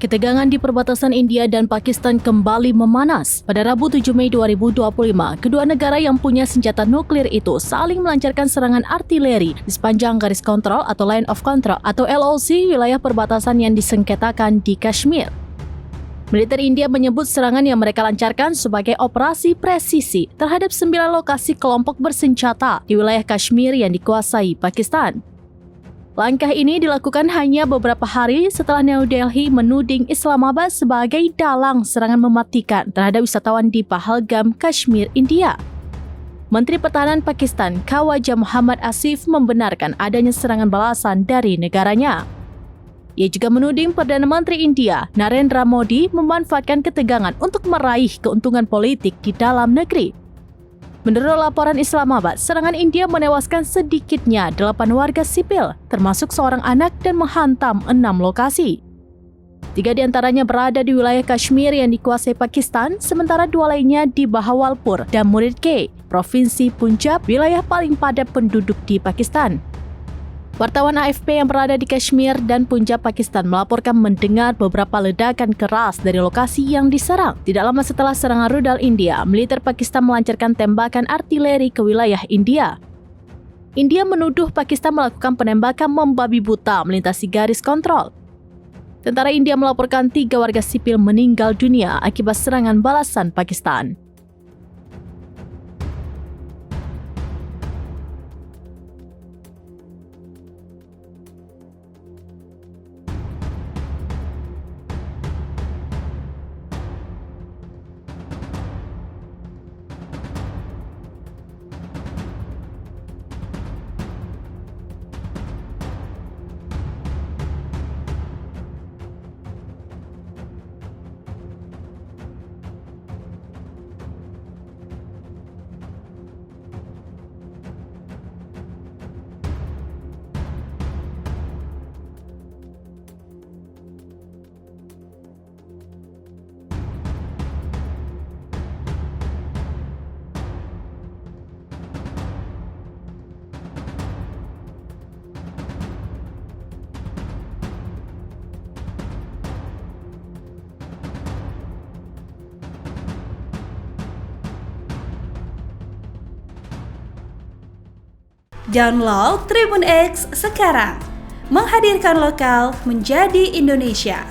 Ketegangan di perbatasan India dan Pakistan kembali memanas. Pada Rabu 7 Mei 2025, kedua negara yang punya senjata nuklir itu saling melancarkan serangan artileri di sepanjang garis kontrol atau Line of Control atau LOC wilayah perbatasan yang disengketakan di Kashmir. Militer India menyebut serangan yang mereka lancarkan sebagai operasi presisi terhadap 9 lokasi kelompok bersenjata di wilayah Kashmir yang dikuasai Pakistan. Langkah ini dilakukan hanya beberapa hari setelah New Delhi menuding Islamabad sebagai dalang serangan mematikan terhadap wisatawan di Pahalgam, Kashmir, India. Menteri Pertahanan Pakistan, Khawaja Muhammad Asif, membenarkan adanya serangan balasan dari negaranya. Ia juga menuding Perdana Menteri India, Narendra Modi, memanfaatkan ketegangan untuk meraih keuntungan politik di dalam negeri. Menurut laporan Islamabad, serangan India menewaskan sedikitnya 8 warga sipil, termasuk seorang anak, dan menghantam 6 lokasi. 3 diantaranya berada di wilayah Kashmir yang dikuasai Pakistan, sementara 2 lainnya di Bahawalpur dan Muridke, Provinsi Punjab, wilayah paling padat penduduk di Pakistan. Wartawan AFP yang berada di Kashmir dan Punjab, Pakistan melaporkan mendengar beberapa ledakan keras dari lokasi yang diserang. Tidak lama setelah serangan rudal India, militer Pakistan melancarkan tembakan artileri ke wilayah India. India menuduh Pakistan melakukan penembakan membabi buta melintasi garis kontrol. Tentara India melaporkan 3 warga sipil meninggal dunia akibat serangan balasan Pakistan. Download Tribun X sekarang, menghadirkan lokal menjadi Indonesia.